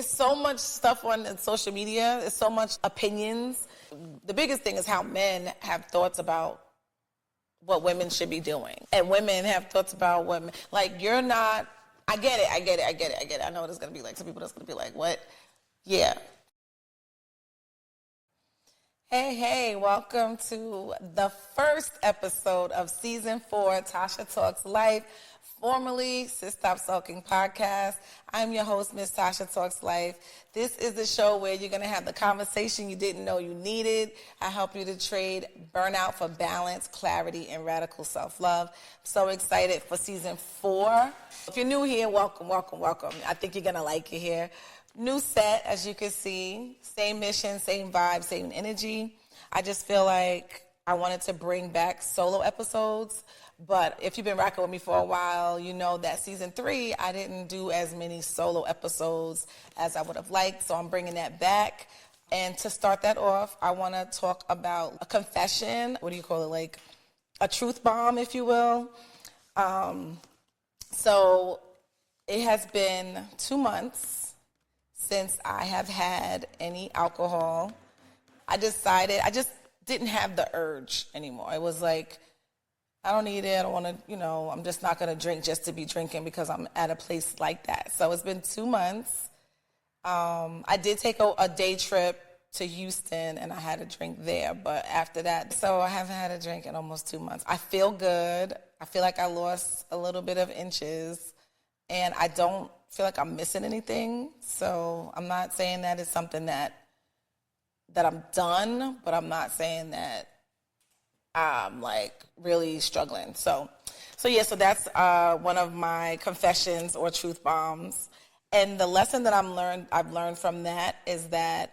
There's so much stuff on social media. There's so much opinions. The biggest thing is how men have thoughts about what women should be doing. And women have thoughts about women. Like, you're not, I get it. I know what it's going to be like. Some people that's going to be like, what? Yeah. Hey, welcome to the first episode of Season 4, Tasha Talks Life, formerly Sis Stop Sulking Podcast. I'm your host, Miss Tasha Talks Life. This is the show where you're going to have the conversation you didn't know you needed. I help you to trade burnout for balance, clarity, and radical self-love. So excited for Season 4. If you're new here, welcome. I think you're going to like it here. New set, as you can see. Same mission, same vibe, same energy. I just feel like I wanted to bring back solo episodes. But if you've been rocking with me for a while, you know that Season 3, I didn't do as many solo episodes as I would have liked. So I'm bringing that back. And to start that off, I want to talk about a confession. What do you call it? Like a truth bomb, if you will. So it has been 2 months since I have had any alcohol. I just didn't have the urge anymore. It was like, I don't need it. I don't want to, I'm just not going to drink just to be drinking because I'm at a place like that. So it's been 2 months. I did take a day trip to Houston and I had a drink there. But after that, so I haven't had a drink in almost 2 months. I feel good. I feel like I lost a little bit of inches and I don't feel like I'm missing anything. So I'm not saying that it's something that I'm done, but I'm not saying that I'm like really struggling. So that's one of my confessions or truth bombs. And the lesson that I've learned from that is that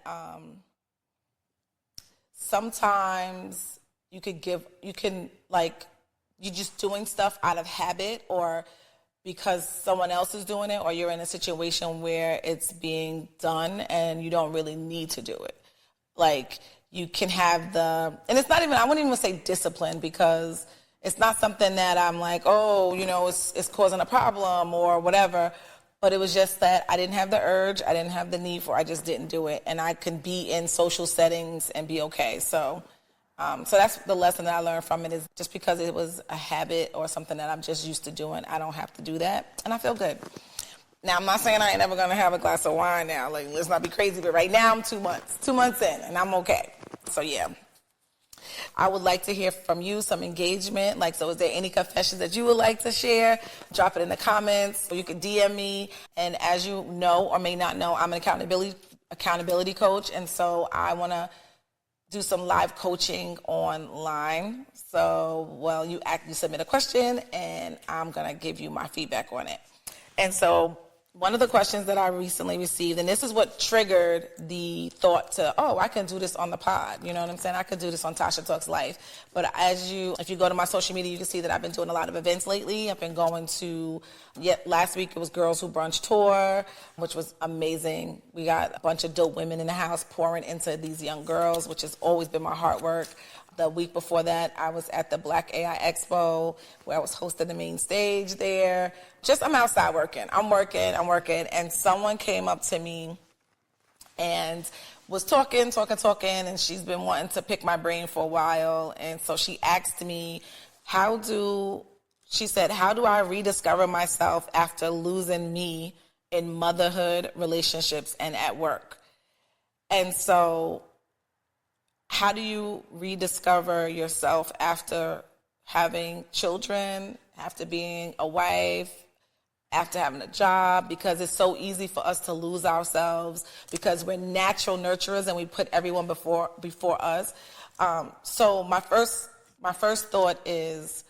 sometimes you're just doing stuff out of habit or because someone else is doing it, or you're in a situation where it's being done and you don't really need to do it. Like, you can have and it's not even, I wouldn't even say discipline, because it's not something that I'm like, it's causing a problem or whatever. But it was just that I didn't have the urge, I didn't have the need for it, I just didn't do it. And I could be in social settings and be okay. So that's the lesson that I learned from it, is just because it was a habit or something that I'm just used to doing, I don't have to do that. And I feel good. Now, I'm not saying I ain't never going to have a glass of wine now. Like, let's not be crazy. But right now, I'm 2 months in, and I'm okay. So, yeah. I would like to hear from you, some engagement. So is there any confessions that you would like to share? Drop it in the comments. Or you can DM me. And as you know or may not know, I'm an accountability coach. And so I want to do some live coaching online. So, you submit a question, and I'm going to give you my feedback on it. And so one of the questions that I recently received, and this is what triggered the thought to, I can do this on the pod. You know what I'm saying? I could do this on Tasha Talks Life. But if you go to my social media, you can see that I've been doing a lot of events lately. I've been going to, last week it was Girls Who Brunch Tour, which was amazing. We got a bunch of dope women in the house pouring into these young girls, which has always been my heart work. The week before that, I was at the Black AI Expo, where I was hosting the main stage there. I'm outside working. I'm working. And someone came up to me and was talking, and she's been wanting to pick my brain for a while. And so she asked me, how do I rediscover myself after losing me in motherhood, relationships, and at work? And so, how do you rediscover yourself after having children, after being a wife, after having a job? Because it's so easy for us to lose ourselves because we're natural nurturers and we put everyone before us. So my first thought is,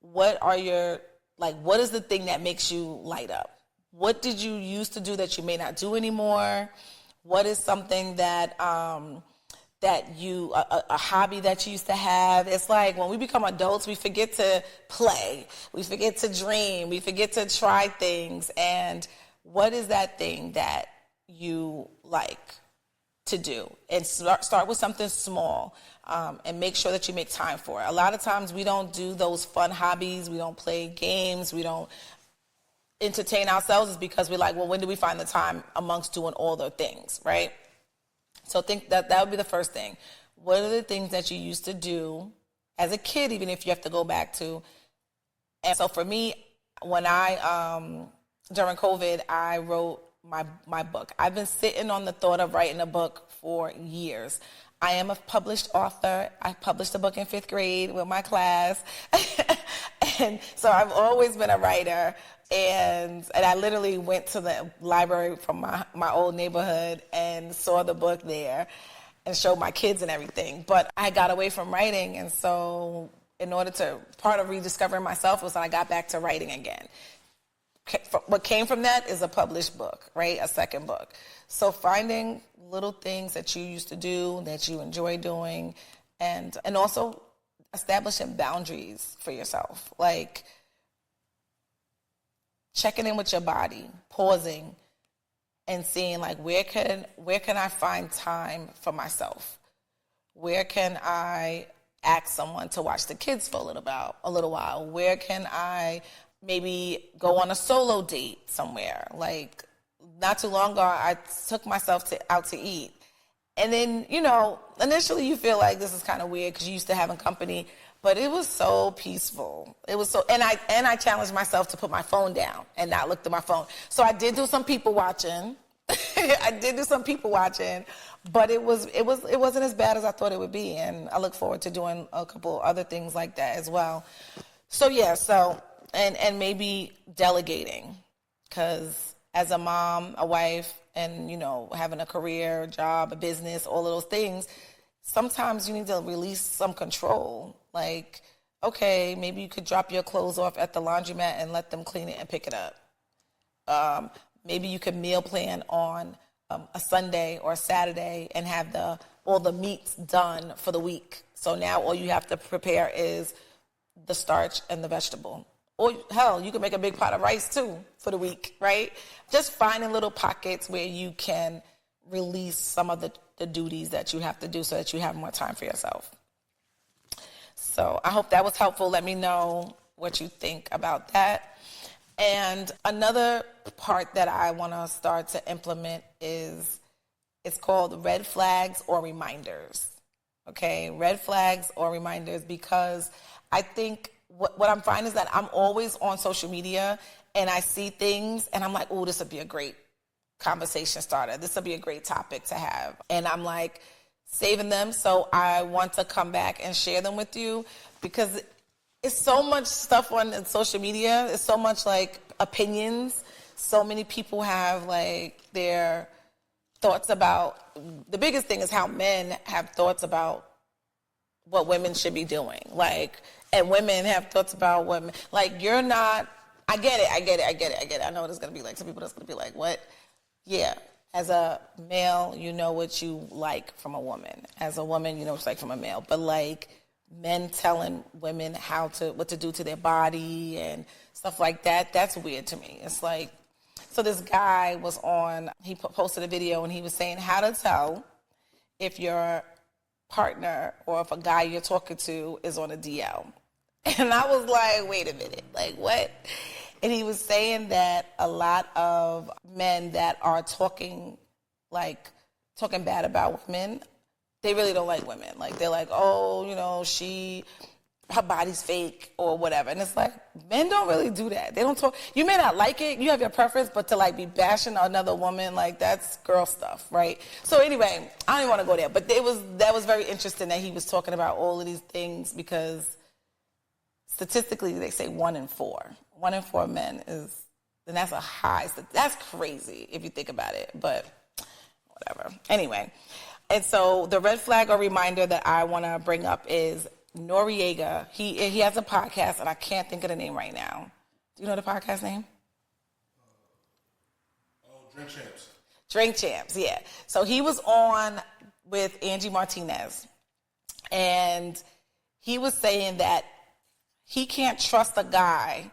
what is the thing that makes you light up? What did you used to do that you may not do anymore? What is something that a hobby that you used to have? It's like when we become adults, we forget to play, we forget to dream, we forget to try things. And what is that thing that you like to do? And start with something small, and make sure that you make time for it. A lot of times we don't do those fun hobbies, we don't play games, we don't entertain ourselves is because we're like, well, when do we find the time amongst doing all the things, right? So think that would be the first thing. What are the things that you used to do as a kid, even if you have to go back to? And so for me, when during COVID, I wrote my book. I've been sitting on the thought of writing a book for years. I am a published author. I published a book in 5th grade with my class. And so I've always been a writer. And I literally went to the library from my old neighborhood and saw the book there and showed my kids and everything. But I got away from writing. And so part of rediscovering myself was that I got back to writing again. What came from that is a published book, right? A second book. So finding little things that you used to do, that you enjoy doing, and also establishing boundaries for yourself. Like checking in with your body, pausing, and seeing like where can I find time for myself? Where can I ask someone to watch the kids for a little while? Where can I maybe go on a solo date somewhere? Like not too long ago, I took myself out to eat. And then, initially you feel like this is kind of weird because you're used to having company, but it was so peaceful. It was so, and I challenged myself to put my phone down and not look through my phone. So I did do some people watching. But it wasn't as bad as I thought it would be. And I look forward to doing a couple other things like that as well. So yeah, and maybe delegating, because as a mom, a wife, and having a career, job, a business, all of those things, sometimes you need to release some control. Like, okay, maybe you could drop your clothes off at the laundromat and let them clean it and pick it up. Maybe you could meal plan on a Sunday or a Saturday and have all the meats done for the week. So now all you have to prepare is the starch and the vegetable. Or hell, you can make a big pot of rice too for the week, right? Just finding little pockets where you can release some of the duties that you have to do so that you have more time for yourself. So I hope that was helpful. Let me know what you think about that. And another part that I want to start to implement it's called red flags or reminders. Okay, red flags or reminders, because I think what I'm finding is that I'm always on social media and I see things and I'm like, oh, this would be a great conversation starter. This would be a great topic to have. And I'm like saving them. So I want to come back and share them with you, because it's so much stuff on social media. It's so much like opinions. So many people have like their thoughts about, the biggest thing is how men have thoughts about what women should be doing. Like, and women have thoughts about women. Like, you're not, I get it. I know what it's going to be like. Some people that's going to be like, what? Yeah. As a male, you know what you like from a woman. As a woman, you know what you like from a male. But like men telling women what to do to their body and stuff like that, that's weird to me. It's like, so this guy he posted a video and he was saying how to tell if your partner or if a guy you're talking to is on a DL. And I was like, wait a minute, like what? And he was saying that a lot of men that are talking bad about women, they really don't like women. Like, they're like, oh, her body's fake or whatever. And it's like, men don't really do that. They don't talk. You may not like it. You have your preference, but to like be bashing another woman, like that's girl stuff, right? So anyway, I don't even want to go there. But that was very interesting that he was talking about all of these things, because statistically they say 1 in 4. 1 in 4 men and that's a high. That's crazy if you think about it, but whatever. Anyway, and so the red flag or reminder that I want to bring up is Noriega. He has a podcast, and I can't think of the name right now. Do you know the podcast name? Drink Champs. Drink Champs, yeah. So he was on with Angie Martinez, and he was saying that he can't trust a guy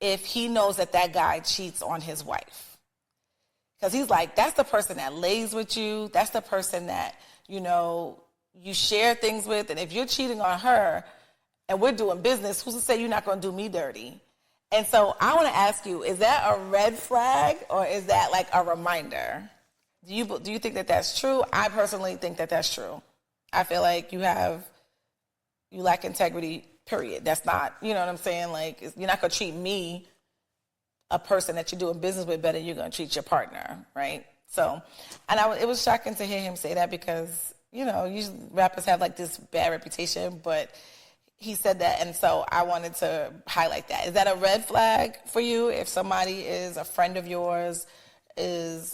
if he knows that guy cheats on his wife. Because he's like, that's the person that lays with you. That's the person that, you share things with. And if you're cheating on her and we're doing business, who's to say you're not going to do me dirty? And so I want to ask you, is that a red flag or is that like a reminder? Do you think that that's true? I personally think that that's true. I feel like you lack integrity, period. That's not, you know what I'm saying? Like, you're not going to treat me, a person that you're doing business with, better than you're going to treat your partner, right? So, and it was shocking to hear him say that because, you know, usually rappers have like this bad reputation, but he said that, and so I wanted to highlight that. Is that a red flag for you if somebody is a friend of yours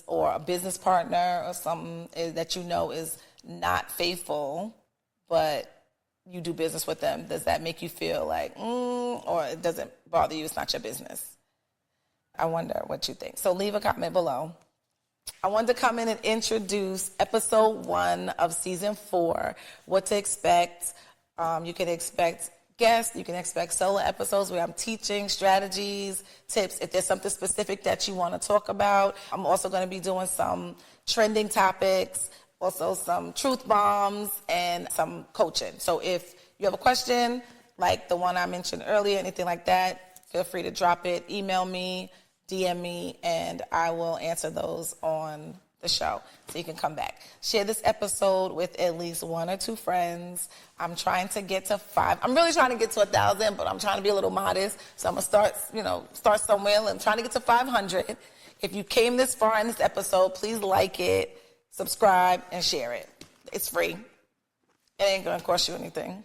or a business partner or something that you know is not faithful, but you do business with them? Does that make you feel like, or it doesn't bother you? It's not your business. I wonder what you think. So leave a comment below. I wanted to come in and introduce episode 1 of season 4, what to expect. You can expect guests, you can expect solo episodes where I'm teaching strategies, tips, if there's something specific that you want to talk about. I'm also going to be doing some trending topics, also some truth bombs, and some coaching. So if you have a question, like the one I mentioned earlier, anything like that, feel free to drop it, email me, DM me, and I will answer those on the show, so you can come back. Share this episode with at least 1 or 2 friends. I'm trying to get to 5. I'm really trying to get to 1,000, but I'm trying to be a little modest. So I'm gonna start somewhere. I'm trying to get to 500. If you came this far in this episode, please like it, subscribe, and share it. It's free. It ain't gonna cost you anything.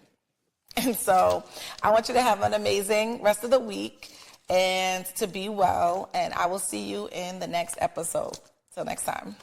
And so I want you to have an amazing rest of the week and to be well. And I will see you in the next episode. Till next time.